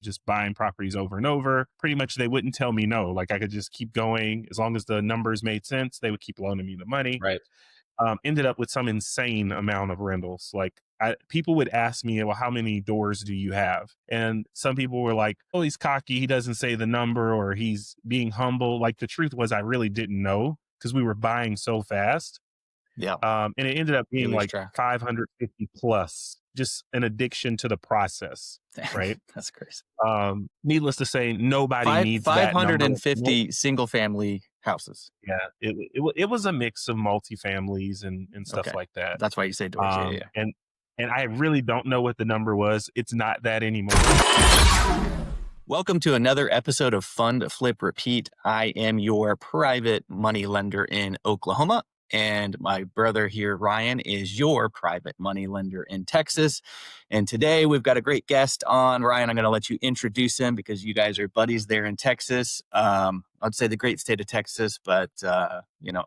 just buying properties over and over. Pretty much they wouldn't tell me no. Like I could just keep going. As long as the numbers made sense, they would keep loaning me the money. Right. Ended up with some insane amount of rentals. Like people would ask me, well, how many doors do you have? And some people were like, oh, he's cocky. He doesn't say the number, or he's being humble. Like the truth was I really didn't know because we were buying so fast. Yeah. And it ended up You being lose like track. 550 plus, just an addiction to the process. Right. That's crazy. Needless to say, nobody needs that number. 550 single family houses. Yeah, it was a mix of multifamilies and stuff Okay. like that. That's why you say doors. Yeah. And I really don't know what the number was. It's not that anymore. Welcome to another episode of Fund, Flip, Repeat. I am your private money lender in Oklahoma, and my brother here, Ryan, is your private money lender in Texas. And today we've got a great guest on. Ryan, I'm going to let you introduce him because you guys are buddies there in Texas. I'd say the great state of Texas, but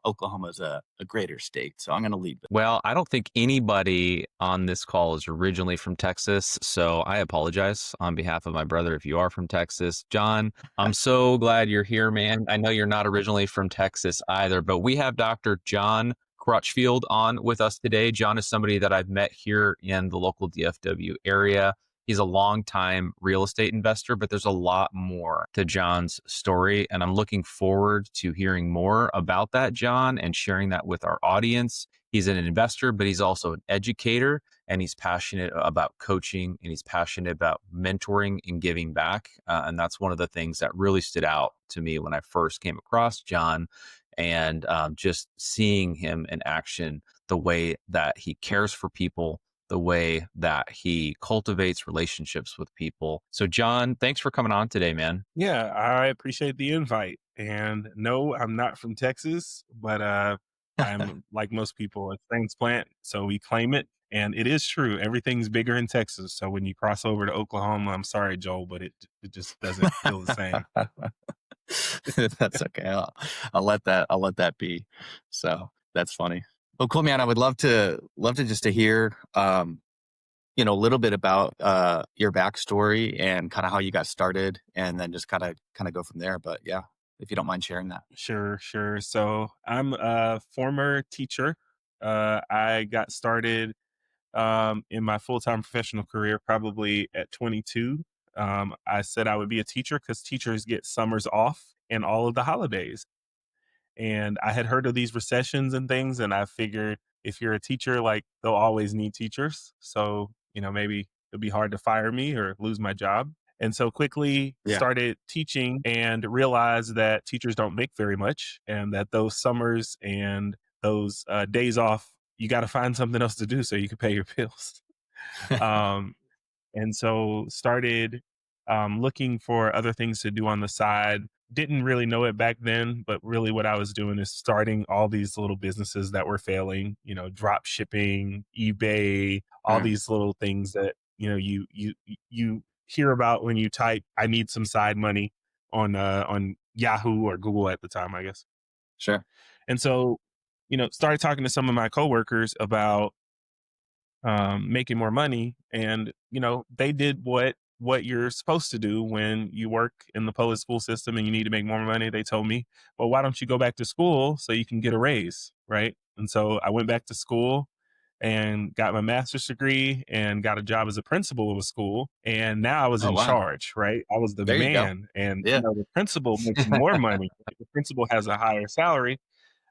Oklahoma's a greater state. So I'm going to lead with. Well, I don't think anybody on this call is originally from Texas, so I apologize on behalf of my brother if you are from Texas. John, I'm so glad you're here, man. I know you're not originally from Texas either, but we have Dr. John Crutchfield on with us today. John is somebody that I've met here in the local DFW area. He's a longtime real estate investor, but there's a lot more to John's story. And I'm looking forward to hearing more about that, John, and sharing that with our audience. He's an investor, but he's also an educator, and he's passionate about coaching, and he's passionate about mentoring and giving back. And that's one of the things that really stood out to me when I first came across John, and just seeing him in action, the way that he cares for people, the way that he cultivates relationships with people. So John, thanks for coming on today, man. Yeah, I appreciate the invite. And no, I'm not from Texas, but I'm like most people, a transplant. So we claim it. And it is true. Everything's bigger in Texas. So when you cross over to Oklahoma, I'm sorry, Joel, but it just doesn't feel the same. That's okay. I'll let that be. So that's funny. Well, cool, man. I would love to just to hear, a little bit about your backstory and kind of how you got started, and then just kind of go from there. But yeah, if you don't mind sharing that. Sure. So I'm a former teacher. I got started in my full-time professional career probably at 22. I said I would be a teacher because teachers get summers off and all of the holidays. And I had heard of these recessions and things, and I figured if you're a teacher, like they'll always need teachers. So, maybe it'd be hard to fire me or lose my job. And so quickly started teaching and realized that teachers don't make very much, and that those summers and those days off, you got to find something else to do so you can pay your bills. And so started looking for other things to do on the side. Didn't really know it back then, but really what I was doing is starting all these little businesses that were failing, drop shipping, eBay, all these little things that, you hear about when you type, I need some side money on Yahoo or Google at the time, I guess. Sure. And so, started talking to some of my coworkers about making more money. And, they did what you're supposed to do when you work in the public school system and you need to make more money. They told me, well, why don't you go back to school so you can get a raise? Right. And so I went back to school and got my master's degree and got a job as a principal of a school. And now I was in charge, right? I was the There you go. man. And the principal makes more money. The principal has a higher salary,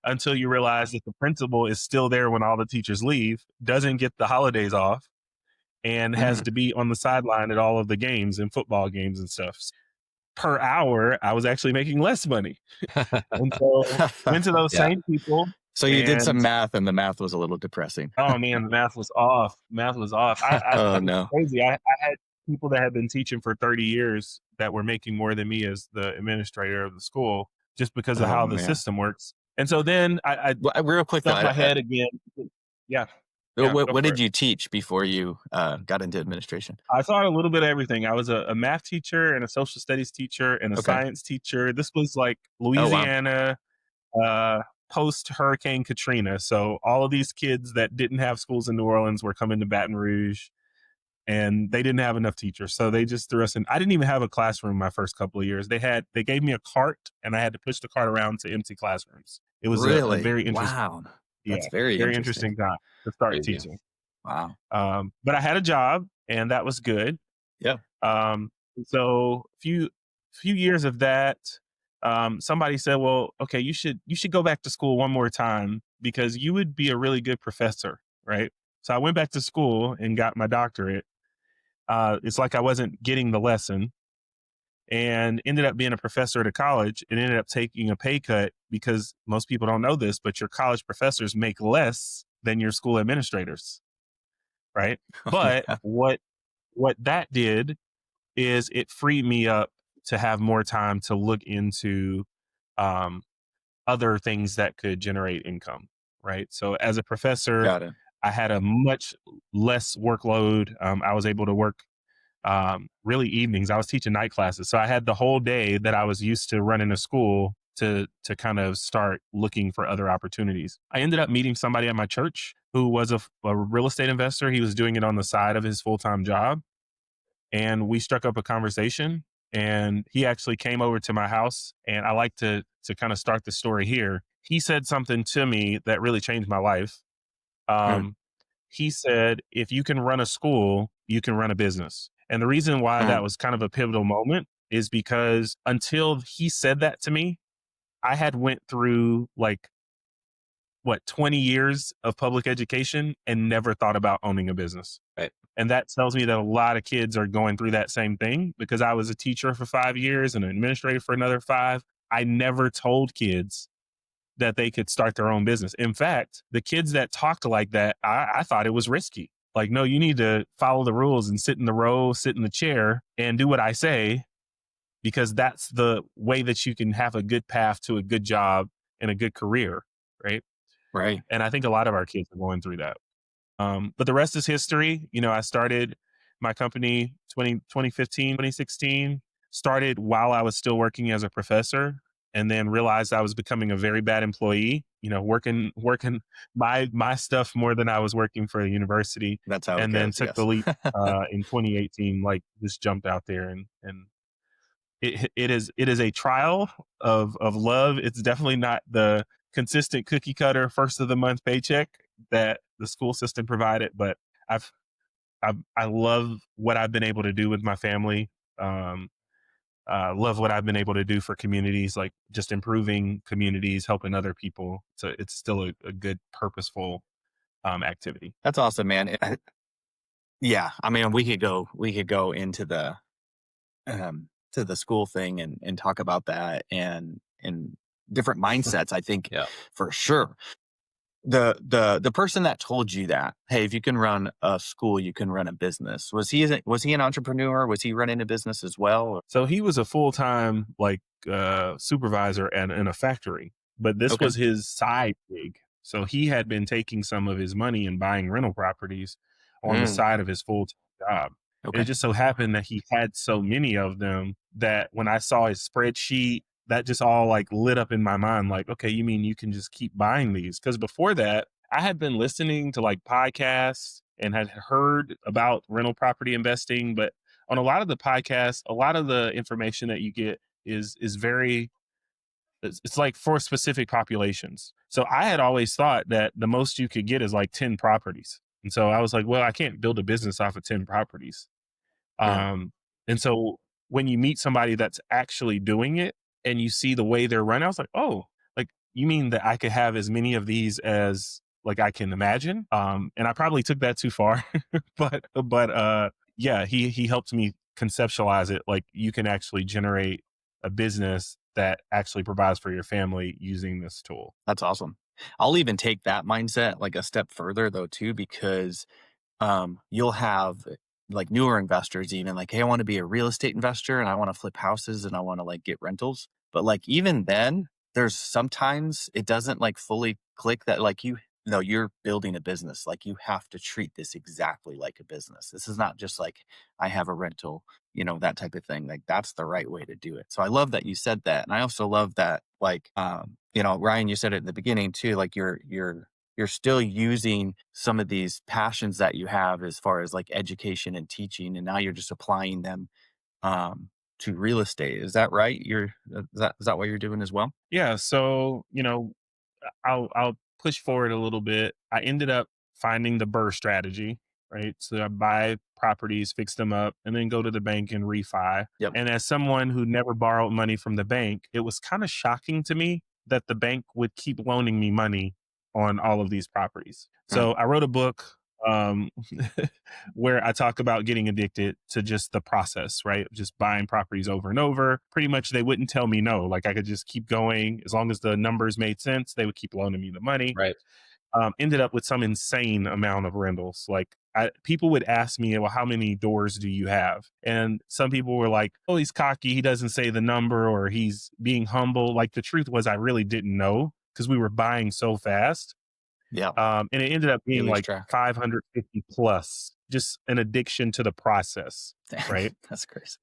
until you realize that the principal is still there when all the teachers leave, doesn't get the holidays off, and has to be on the sideline at all of the games and football games and stuff. Per hour, I was actually making less money. And so went to those same people. So you did some math, and the math was a little depressing. Oh man, the math was off. Oh no. Crazy. I had people that had been teaching for 30 years that were making more than me as the administrator of the school, just because of how the system works. And so then I real quick, stuck my head again. Yeah. What did you teach before you got into administration? I taught a little bit of everything. I was a math teacher and a social studies teacher and a science teacher. This was like Louisiana, post Hurricane Katrina. So all of these kids that didn't have schools in New Orleans were coming to Baton Rouge. and they didn't have enough teachers. So they just threw us in. I didn't even have a classroom my first couple of years. They gave me a cart and I had to push the cart around to empty classrooms. It was a Really? very interesting, Wow. yeah, That's very very interesting. interesting time to start Crazy. teaching. Wow. But I had a job and that was good. Yeah. So few years of that, somebody said, "Well, okay, you should go back to school one more time because you would be a really good professor, right?" So I went back to school and got my doctorate. It's like I wasn't getting the lesson, and ended up being a professor at a college, and ended up taking a pay cut because most people don't know this, but your college professors make less than your school administrators, right? Oh, But yeah. what that did is it freed me up to have more time to look into um, other things that could generate income, right? So as a professor, Got it. I had a much less workload. I was able to work really evenings. I was teaching night classes, so I had the whole day that I was used to running a school to kind of start looking for other opportunities. I ended up meeting somebody at my church who was a real estate investor. He was doing it on the side of his full-time job, and we struck up a conversation, and he actually came over to my house, and I like to kind of start the story here. He said something to me that really changed my life. Mm, um, he said, if you can run a school, you can run a business. And the reason why that mm, was kind of a pivotal moment is because until he said that to me, I had went through like what 20 years of public education and never thought about owning a business. Right. And that tells me that a lot of kids are going through that same thing because I was a teacher for 5 years and an administrator for another five. I never told kids that they could start their own business. In fact, the kids that talked like that, I thought it was risky. Like, no, you need to follow the rules and sit in the row, sit in the chair, and do what I say, because that's the way that you can have a good path to a good job and a good career, right? right. And I think a lot of our kids are going through that. But the rest is history. You know, I started my company 2015, 2016, started while I was still working as a professor, and then realized I was becoming a very bad employee, you know, working my stuff more than I was working for the university. That's how it And then goes. took the Yes. leap in 2018, like just jumped out there, and it is a trial of love. It's definitely not the consistent cookie cutter first of the month paycheck that the school system provided, but I've, I love what I've been able to do with my family. Um, love what I've been able to do for communities, like just improving communities, helping other people. So it's still a good, purposeful activity. That's awesome, man. Yeah. I mean, we could go into the school thing and talk about that and different mindsets. I think Yeah. for sure. The person that told you that, hey, if you can run a school, you can run a business. Was he an entrepreneur? Was he running a business as well? So he was a full time like supervisor in a factory, but this Okay. was his side gig. So he had been taking some of his money and buying rental properties on the Mm, side of his full time job. It okay. just so happened that he had so many of them that when I saw his spreadsheet, that just all like lit up in my mind. Like, okay, you mean you can just keep buying these? Because before that, I had been listening to like podcasts and had heard about rental property investing, but on a lot of the podcasts, a lot of the information that you get is very it's like for specific populations. So I had always thought that the most you could get is like 10 properties. And so I was like, well, I can't build a business off of 10 properties. Yeah. Um, and so when you meet somebody that's actually doing it and you see the way they're run, I was like, oh, like you mean that I could have as many of these as like I can imagine? And I probably took that too far, but yeah, he helped me conceptualize it. Like you can actually generate a business that actually provides for your family using this tool. That's awesome. I'll even take that mindset like a step further though too, because you'll have like newer investors even like, hey, I want to be a real estate investor and I want to flip houses and I want to like get rentals. But like even then, there's sometimes it doesn't like fully click that like you know you're building a business. Like you have to treat this exactly like a business. This is not just like I have a rental, that type of thing. Like that's the right way to do it. So I love that you said that. And I also love that like Ryan, you said it at the beginning too, like you're you're still using some of these passions that you have as far as like education and teaching, and now you're just applying them to real estate. Is that right? Is that what you're doing as well? Yeah. So, I'll push forward a little bit. I ended up finding the Burr strategy, right? So I buy properties, fix them up, and then go to the bank and refi. Yep. And as someone who never borrowed money from the bank, it was kind of shocking to me that the bank would keep loaning me money on all of these properties. Mm. So I wrote a book um, where I talk about getting addicted to just the process, right? Just buying properties over and over. Pretty much they wouldn't tell me no. Like I could just keep going. As long as the numbers made sense, they would keep loaning me the money. Right. Ended up with some insane amount of rentals. Like people would ask me, well, how many doors do you have? And some people were like, oh, he's cocky. He doesn't say the number, or he's being humble. Like the truth was I really didn't know because we were buying so fast. Yeah. And it ended up You being lose like track. 550 plus, just an addiction to the process, right? That's crazy.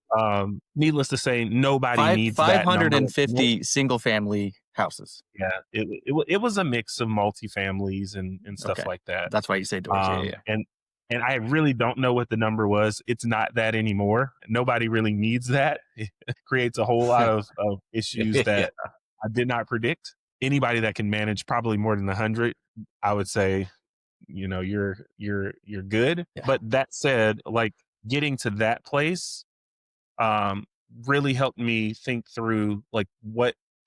Needless to say, nobody needs that number. 550 single family houses. Yeah, it was a mix of multifamilies and stuff Okay. like that. That's why you say doors. Yeah. And I really don't know what the number was. It's not that anymore. Nobody really needs that. It creates a whole lot of issues Yeah. that I did not predict. Anybody that can manage probably more than 100, I would say, you're good. Yeah. But that said, like getting to that place um really helped me think through like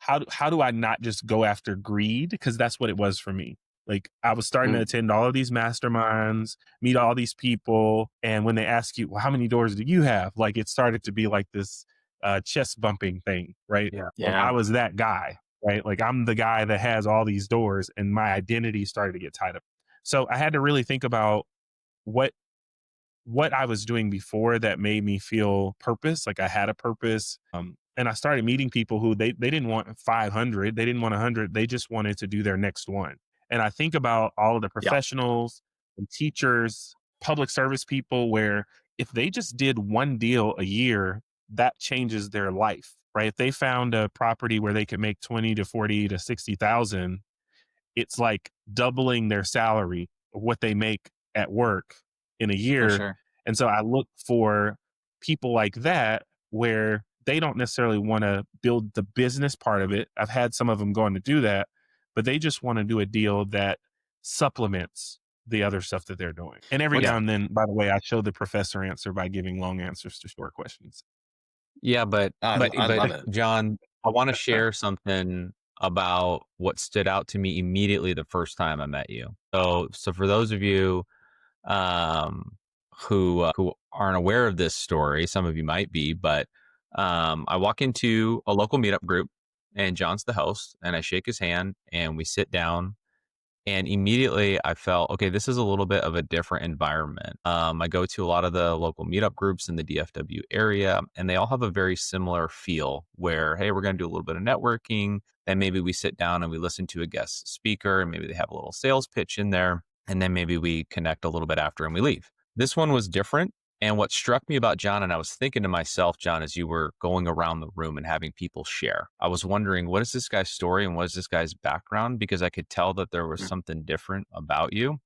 how do I not just go after greed, because that's what it was for me. Like I was starting to Mm. attend all of these masterminds, meet all these people, and when they ask you, well, how many doors do you have, like it started to be like this chest bumping thing, right? Yeah. Like Yeah. I was that guy, right? Like I'm the guy that has all these doors, and my identity started to get tied up. So I had to really think about what I was doing before that made me feel purpose, like I had a purpose. And I started meeting people who they didn't want 500, they didn't want 100, they just wanted to do their next one. And I think about all of the Yeah. professionals and teachers, public service people, where if they just did one deal a year, that changes their life, right? If they found a property where they could make 20 to 40 to 60,000, it's like doubling their salary of what they make at work in a For year. sure. And so I look for people like that where they don't necessarily want to build the business part of it. I've had some of them going to do that, but they just want to do a deal that supplements the other stuff that they're doing. And every What's now and then, by the way, I show the professor answer by giving long answers to short questions. Yeah, but I love it. John, I want to share something about what stood out to me immediately the first time I met you. So for those of you um, who aren't aware of this story, some of you might be, but I walk into a local meetup group, and John's the host, and I shake his hand, and we sit down. And immediately I felt, okay, this is a little bit of a different environment. I go to a lot of the local meetup groups in the DFW area, and they all have a very similar feel where, hey, we're going to do a little bit of networking. Then maybe we sit down and we listen to a guest speaker, and maybe they have a little sales pitch in there. And then maybe we connect a little bit after and we leave. This one was different. And what struck me about John, and I was thinking to myself, John, as you were going around the room and having people share, I was wondering, what is this guy's story and what is this guy's background? Because I could tell that there was Mm. something different about you.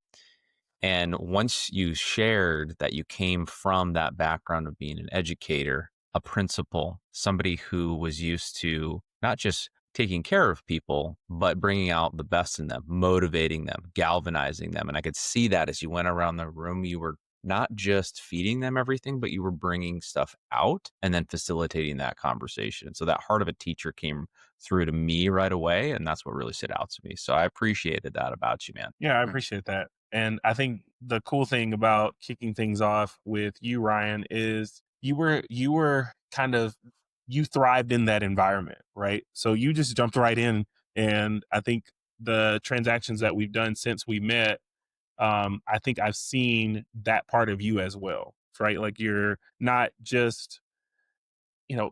And once you shared that you came from that background of being an educator, a principal, somebody who was used to not just taking care of people, but bringing out the best in them, motivating them, galvanizing them. And I could see that as you went around the room, you were not just feeding them everything, but you were bringing stuff out and then facilitating that conversation. So that heart of a teacher came through to me right away. And that's what really stood out to me. So I appreciated that about you, man. Yeah, I Mm. appreciate that. And I think the cool thing about kicking things off with you, Ryan, is you were kind of you thrived in that environment, right? So you just jumped right in. And I think the transactions that we've done since we met, I think I've seen that part of you as well, right? Like you're not just, you know,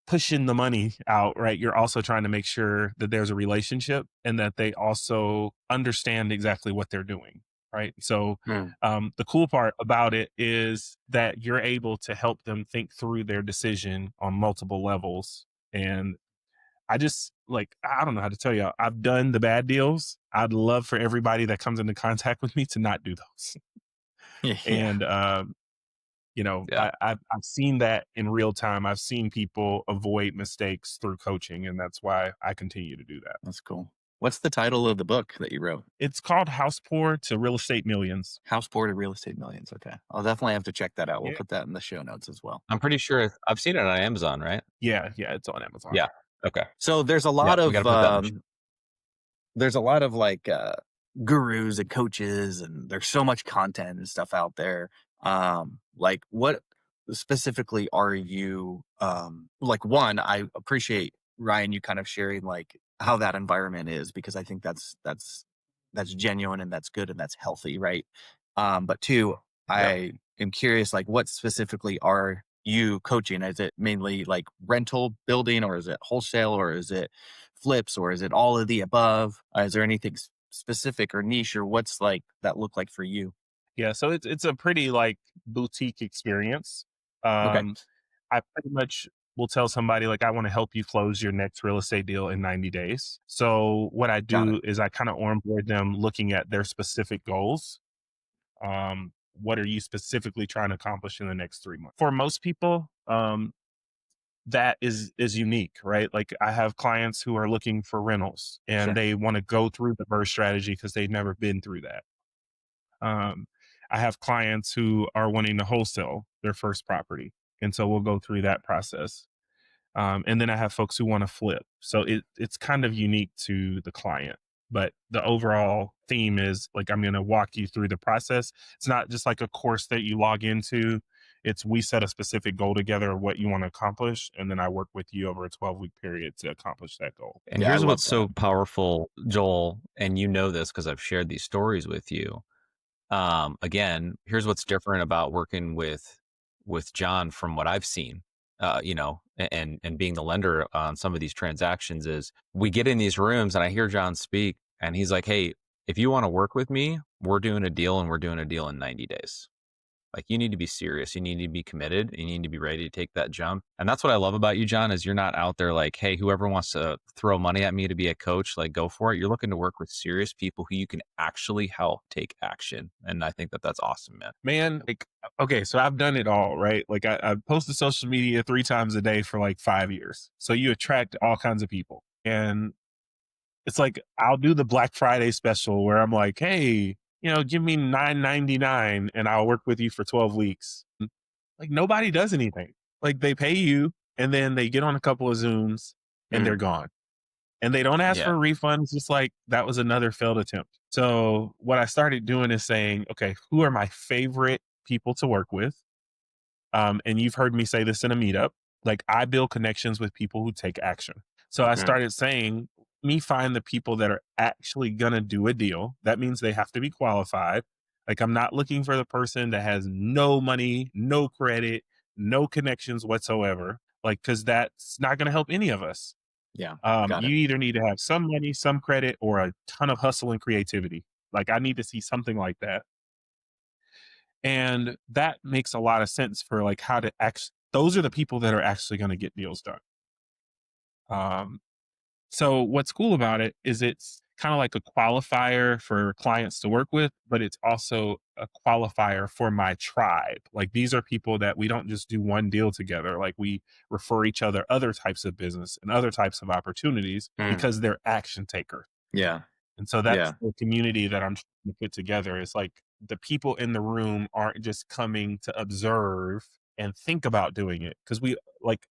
pushing the money out, right? You're also trying to make sure that there's a relationship and that they also understand exactly what they're doing, right? So Mm. the cool part about it is that you're able to help them think through their decision on multiple levels. And I just like, I don't know how to tell you. I've done the bad deals. I'd love for everybody that comes into contact with me to not do those. Yeah, And Yeah. I've seen that in real time. I've seen people avoid mistakes through coaching, and that's why I continue to do that. that's cool. What's the title of the book that you wrote? It's called House Poor to Real Estate Millions. House Poor to Real Estate Millions. Okay. I'll definitely have to check that out. We'll Yeah, put that in the show notes as well. I'm pretty sure I've seen it on Amazon, right? yeah, it's on Amazon. Yeah. Okay. So Yeah, we got to put that in the show. there's a lot of like gurus and coaches, and there's so much content and stuff out there. Like what specifically are you like? One, I appreciate Ryan you kind of sharing like how that environment is, because I think that's genuine and that's good and that's healthy, right? But two, Yeah. I am curious, like what specifically are you coaching? Is it mainly like rental building, or is it wholesale, or is it flips, or is it all of the above? Is there anything specific or niche, or what's like that look like for you? Yeah, so it's a pretty like boutique experience. Okay, Um, I pretty much will tell somebody like I want to help you close your next real estate deal in 90 days. So what I got it. do is I kind of onboard them looking at their specific goals. What are you specifically trying to accomplish in the next 3 months? For most people, that is unique, right? Like I have clients who are looking for rentals and Sure. they want to go through the BRRRR strategy because they've never been through that. Um, I have clients who are wanting to wholesale their first property. And so we'll go through that process. And then I have folks who want to flip. So it's kind of unique to the client. But the overall theme is like, I'm going to walk you through the process. It's not just like a course that you log into. It's we set a specific goal together of what you want to accomplish. And then I work with you over a 12-week period to accomplish that goal. And Yeah, I here's love what's that. so powerful, Joel, and you know this because I've shared these stories with you. Again, here's what's different about working with John from what I've seen. And being the lender on some of these transactions is we get in these rooms and I hear John speak and he's like, "Hey, if you want to work with me, we're doing a deal and we're doing a deal in 90 days." Like you need to be serious. You need to be committed. You need to be ready to take that jump. And that's what I love about you, John, is you're not out there like, hey, whoever wants to throw money at me to be a coach, like go for it. You're looking to work with serious people who you can actually help take action. And I think that that's awesome, man. Man, like, okay, so I've done it all, right? Like I posted social media 3 times a day for like 5 years. So you attract all kinds of people. And it's like I'll do the Black Friday special where I'm like, hey, give me $9.99 and I'll work with you for 12 weeks. Like nobody does anything. Like they pay you and then they get on a couple of Zooms and they're Mm, gone. And they don't ask for yeah. a refund. It's just like that was another failed attempt. So what I started doing is saying, okay, who are my favorite people to work with? And you've heard me say this in a meetup. Like I build connections with people who take action. So I Okay. started saying, me find the people that are actually gonna do a deal. That means they have to be qualified. Like I'm not looking for the person that has no money, no credit, no connections whatsoever. Like, cause that's not gonna help any of us. Yeah. Got You it. either need to have some money, some credit, or a ton of hustle and creativity. Like I need to see something like that. And that makes a lot of sense for like how to act. Those are the people that are actually going to get deals done. Um, so what's cool about it is it's kind of like a qualifier for clients to work with, but it's also a qualifier for my tribe. Like these are people that we don't just do one deal together. Like we refer each other other types of business and other types of opportunities Mm, because they're action takers. yeah. And so that's Yeah. the community that I'm trying to put together. It's like the people in the room aren't just coming to observe and think about doing it. Cause we like,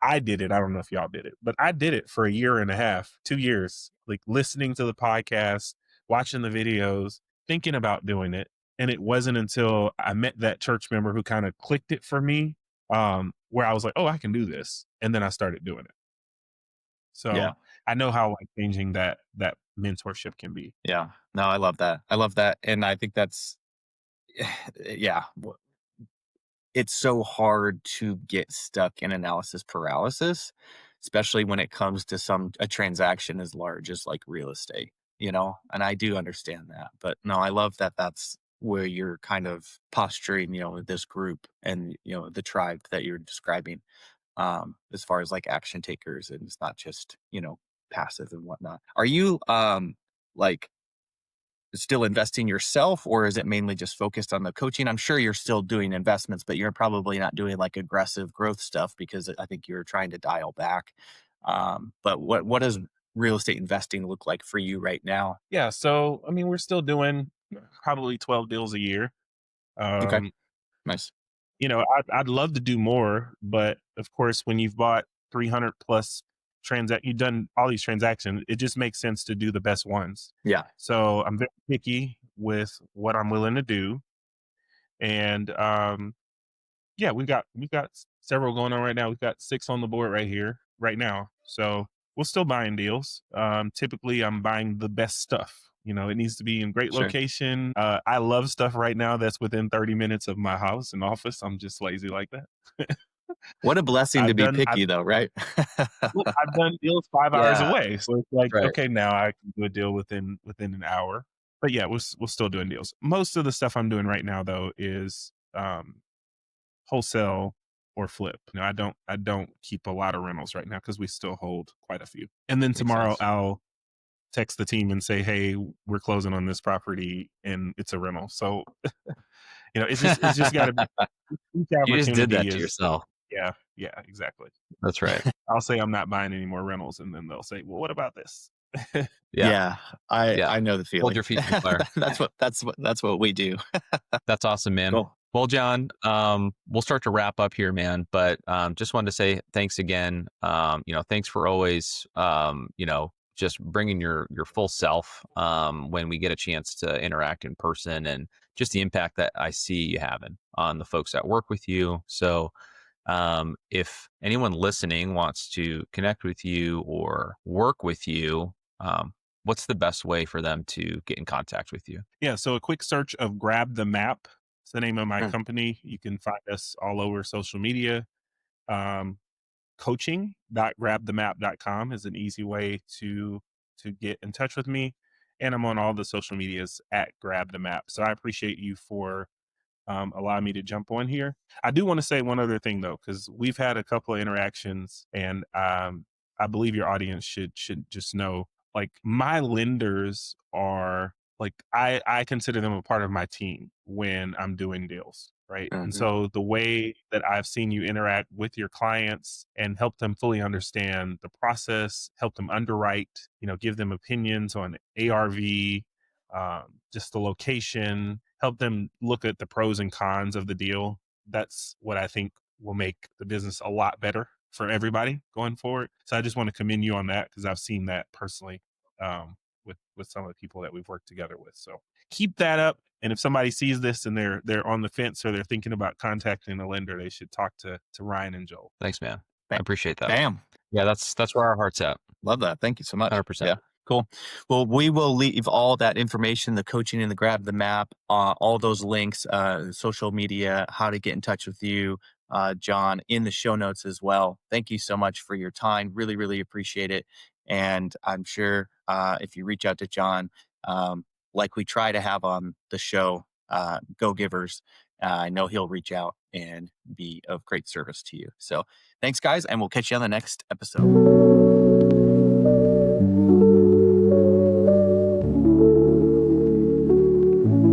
I did it. I don't know if y'all did it, but I did it for a year and a half, 2 years, like listening to the podcast, watching the videos, thinking about doing it. And it wasn't until I met that church member who kind of clicked it for me, where I was like, oh, I can do this. And then I started doing it. So Yeah. I know how like changing that mentorship can be. Yeah. No, I love that. I love that. And I think that's, yeah. It's so hard to get stuck in analysis paralysis, especially when it comes to a transaction as large as like real estate, and I do understand that. But no, I love that that's where you're kind of posturing, this group and, the tribe that you're describing. as far as like action takers, and it's not just, passive and whatnot. Are you like still investing yourself, or is it mainly just focused on the coaching? I'm sure you're still doing investments, but you're probably not doing like aggressive growth stuff because I think you're trying to dial back. But what does real estate investing look like for you right now? Yeah, so I mean, we're still doing probably 12 deals a year. Okay, Um, nice. I'd love to do more, but of course, when you've bought 300 plus you've done all these transactions, it just makes sense to do the best ones. Yeah, So I'm very picky with what I'm willing to do, and yeah, we've got several going on right now. We've got 6 on the board right here, right now. So we're still buying deals. Typically, I'm buying the best stuff. It needs to be in great sure. location. I love stuff right now that's within 30 minutes of my house and office. I'm just lazy like that. What a blessing to I've be done I've, picky, though, right? look, I've done deals 5 hours Yeah, away, so it's like right. okay, now I can do a deal within an hour. But yeah, we're still doing deals. Most of the stuff I'm doing right now though is wholesale or flip. I don't keep a lot of rentals right now because we still hold quite a few. And then Makes tomorrow sense. I'll text the team and say, "Hey, we're closing on this property and it's a rental." So, it's just got to be each You just did opportunity that to is yourself. yeah, yeah, exactly. That's right. I'll say I'm not buying any more rentals and then they'll say, "Well, what about this?" Yeah. Yeah, I Yeah. I know the Hold feeling. your feet to the fire. That's what we do. That's awesome, man. Cool. Well, John, we'll start to wrap up here, man. But just wanted to say thanks again. Thanks for always, just bringing your full self when we get a chance to interact in person, and just the impact that I see you having on the folks that work with you. So, if anyone listening wants to connect with you or work with you, what's the best way for them to get in contact with you? Yeah, so a quick search of Grab the Map. It's the name of my Mm, company. You can find us all over social media. Um, coaching.grabthemap.com is an easy way to get in touch with me. And I'm on all the social medias at Grab the Map. So I appreciate you for allowing me to jump on here. I do want to say one other thing though, because we've had a couple of interactions, and I believe your audience should just know, like my lenders are like I consider them a part of my team when I'm doing deals. Right. And mhm, so the way that I've seen you interact with your clients and help them fully understand the process, help them underwrite, give them opinions on ARV, just the location, help them look at the pros and cons of the deal. That's what I think will make the business a lot better for everybody going forward. So I just want to commend you on that because I've seen that personally with some of the people that we've worked together with. So keep that up. And if somebody sees this and they're on the fence or they're thinking about contacting a lender, they should talk to Ryan and Joel. Thanks, man. I ba appreciate that. bam. Yeah, that's where our heart's at. Love that. Thank you so much. 100%. Yeah, cool. Well, we will leave all that information, the coaching and the grab the map, all those links, social media, how to get in touch with you, John, in the show notes as well. Thank you so much for your time. Really, really appreciate it. And I'm sure if you reach out to John, like we try to have on the show, Go Givers, I know he'll reach out and be of great service to you. So thanks, guys, and we'll catch you on the next episode.